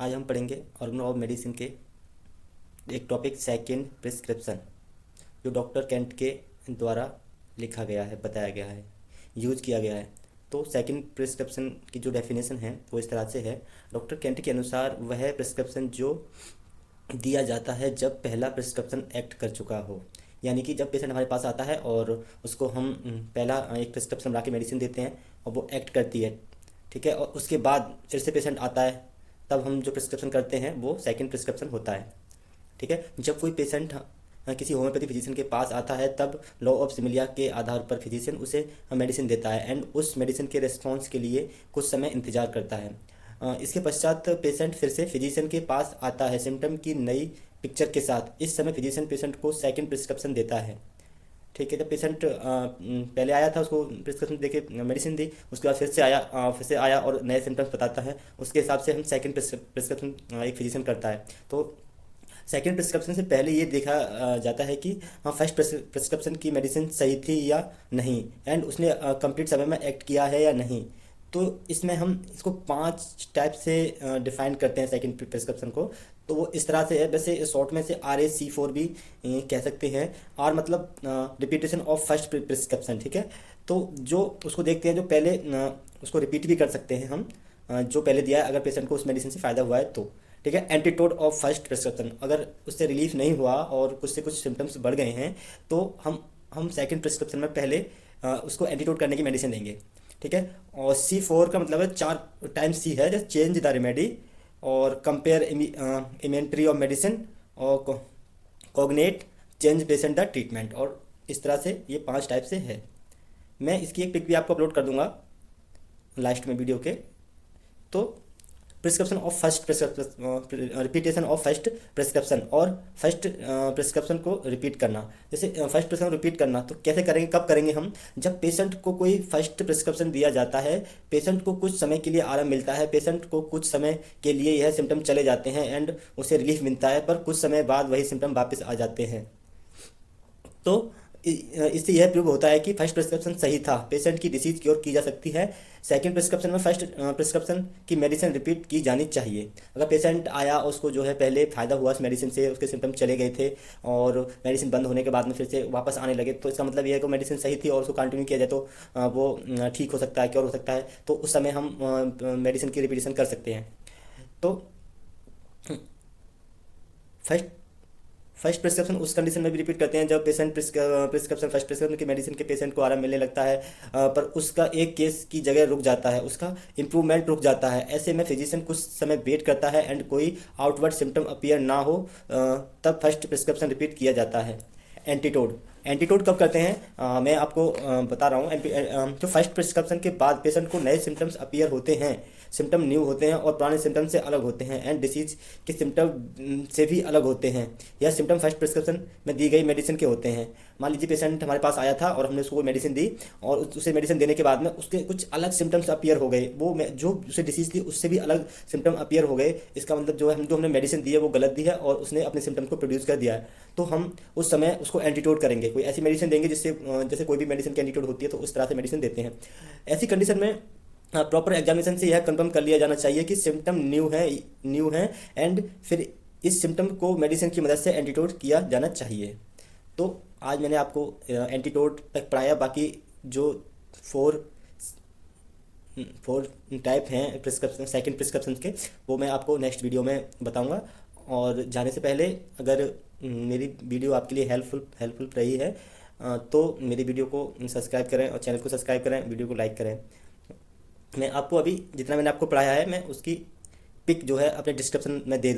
आज हम पढ़ेंगे ऑर्गन ऑफ मेडिसिन के एक टॉपिक सेकंड प्रिस्क्रिप्शन, जो डॉक्टर केंट के द्वारा लिखा गया है, बताया गया है, यूज किया गया है। तो सेकंड प्रिस्क्रिप्शन की जो डेफिनेशन है वो इस तरह से है। डॉक्टर केंट के अनुसार वह प्रिस्क्रिप्शन जो दिया जाता है जब पहला प्रिस्क्रिप्शन एक्ट कर चुका हो, यानी कि जब पेशेंट हमारे पास आता है और उसको हम पहला एक प्रिस्क्रिप्शन ला के मेडिसिन देते हैं और वो एक्ट करती है, ठीक है, और उसके बाद फिर से पेशेंट आता है, तब हम जो प्रिस्क्रिप्शन करते हैं वो सेकंड प्रिस्क्रिप्शन होता है। ठीक है, जब कोई पेशेंट किसी होम्योपैथी फिजिशियन के पास आता है तब लॉ ऑफ सिमिलिया के आधार पर फिजिशियन उसे मेडिसिन देता है एंड उस मेडिसिन के रिस्पॉन्स के लिए कुछ समय इंतजार करता है। इसके पश्चात पेशेंट फिर से फिजिशियन के पास आता है सिम्टम की नई पिक्चर के साथ। इस समय फिजिशियन पेशेंट को सेकंड प्रिस्क्रिप्शन देता है। ठीक है, जब पेशेंट पहले आया था, उसको प्रिस्क्रिप्शन देके मेडिसिन दी, उसके बाद फिर से आया और नए सिम्टम्स बताता है, उसके हिसाब से हम सेकंड प्रिस्क्रिप्शन एक फिजिशियन करता है। तो सेकंड प्रिस्क्रिप्शन से पहले ये देखा जाता है कि हाँ, फर्स्ट प्रिस्क्रिप्शन की मेडिसिन सही थी या नहीं एंड उसने कंप्लीट समय में एक्ट किया है या नहीं। तो इसमें हम इसको 5 टाइप से डिफाइन करते हैं सेकंड प्रिस्क्रिप्शन को। तो वो इस तरह से है, वैसे शॉर्ट में से RAC4 भी कह सकते हैं। आर मतलब रिपीटेशन ऑफ फर्स्ट प्रिस्क्रिप्शन। ठीक है, तो जो उसको देखते हैं जो पहले उसको रिपीट भी कर सकते हैं हम, जो पहले दिया है, अगर पेशेंट को उस मेडिसिन से फ़ायदा हुआ है तो। ठीक है, एंटीटोड ऑफ फर्स्ट प्रिस्क्रिप्शन, अगर उससे रिलीफ नहीं हुआ और कुछ से कुछ सिम्टम्स बढ़ गए हैं तो हम सेकंड प्रिस्क्रिप्शन में पहले उसको एंटीटोड करने की मेडिसिन देंगे। ठीक है, और C4 का मतलब है 4 टाइम्स C है, जैसे चेंज द रेमेडी और कंपेयर इन्वेंट्री ऑफ मेडिसिन और cognate change patient the treatment, और इस तरह से ये 5 टाइप से है। मैं इसकी एक पिक भी आपको अपलोड कर दूंगा लास्ट में वीडियो के। तो prescription of first prescription, repetition of first prescription और फर्स्ट प्रिस्क्रिप्शन को रिपीट करना। जैसे फर्स्ट प्रिस्क्रिप्शन रिपीट करना तो कैसे करेंगे, कब करेंगे हम, जब पेशेंट को कोई फर्स्ट प्रिस्क्रिप्शन दिया जाता है, पेशेंट को कुछ समय के लिए आराम मिलता है, पेशेंट को कुछ समय के लिए यह सिम्टम चले जाते हैं एंड उसे रिलीफ मिलता है, पर कुछ समय बाद वही सिम्टम वापस आ जाते हैं। तो इससे यह प्रूव होता है कि फर्स्ट प्रिस्क्रिप्शन सही था, पेशेंट की डिसीज क्योर की जा सकती है। सेकंड प्रिस्क्रिप्शन में फर्स्ट प्रिस्क्रिप्शन की मेडिसिन रिपीट की जानी चाहिए। अगर पेशेंट आया, उसको जो है पहले फ़ायदा हुआ उस मेडिसिन से, उसके सिम्टम चले गए थे और मेडिसिन बंद होने के बाद में फिर से वापस आने लगे, तो इसका मतलब यह है कि मेडिसिन सही थी और उसको कंटिन्यू किया जाए तो वो ठीक हो सकता है, क्योर हो सकता है। तो उस समय हम मेडिसिन की रिपीटेशन कर सकते हैं। तो फर्स्ट फर्स्ट प्रिस्क्रिप्शन उस कंडीशन में भी रिपीट करते हैं जब पेशेंट प्रिस्क्रिप्शन फर्स्ट प्रिस्क्रिप्शन की मेडिसिन के पेशेंट को आराम मिलने लगता है, पर उसका एक केस की जगह रुक जाता है, उसका इंप्रूवमेंट रुक जाता है। ऐसे में फिजिशियन कुछ समय वेट करता है एंड कोई आउटवर्ड सिम्टम अपीयर ना हो, तब फर्स्ट प्रिस्क्रिप्शन रिपीट किया जाता है। एंटीटोड एंटीटोड कब करते हैं, मैं आपको बता रहा हूँ। जो फर्स्ट प्रिस्क्रिप्शन के बाद पेशेंट को नए सिम्टम्स अपीयर होते हैं, सिम्टम न्यू होते हैं और पुराने सिम्टम से अलग होते हैं एंड डिसीज के सिम्टम से भी अलग होते हैं। यह सिम्टम फर्स्ट प्रिस्क्रिप्शन में दी गई मेडिसिन के होते हैं। मान लीजिए पेशेंट हमारे पास आया था और हमने उसको मेडिसिन दी और उसे मेडिसिन देने के बाद में उसके कुछ अलग सिम्टम्स अपीयर हो गए, जो उसे डिसीज थी उससे भी अलग सिम्टम अपीयर हो गए। इसका मतलब जो हमने मेडिसिन दी है वो गलत दी है और उसने अपने सिम्टम को प्रोड्यूस कर दिया है। तो हम उस समय उसको एंटीटोड करेंगे, कोई ऐसी मेडिसिन देंगे जिससे जैसे कोई भी मेडिसिन की एंटीटोड होती है तो उस तरह से मेडिसिन देते हैं। ऐसी कंडीशन में प्रॉपर एग्जामिनेशन से यह कंफर्म कर लिया जाना चाहिए कि सिम्टम न्यू है एंड फिर इस सिम्टम को मेडिसिन की मदद से एंटीटोड किया जाना चाहिए। तो आज मैंने आपको एंटीटोड तक पढ़ाया, बाकी जो फोर फोर टाइप हैं प्रिस्क्रिप्शन सेकंड प्रिस्क्रिप्शन के, वो मैं आपको नेक्स्ट वीडियो में बताऊंगा। और जाने से पहले अगर मेरी वीडियो आपके लिए हेल्पफुल रही है तो मेरी वीडियो को सब्सक्राइब करें और चैनल को सब्सक्राइब करें, वीडियो को लाइक करें। मैं आपको अभी जितना मैंने आपको पढ़ाया है मैं उसकी पिक जो है अपने डिस्क्रिप्शन में दे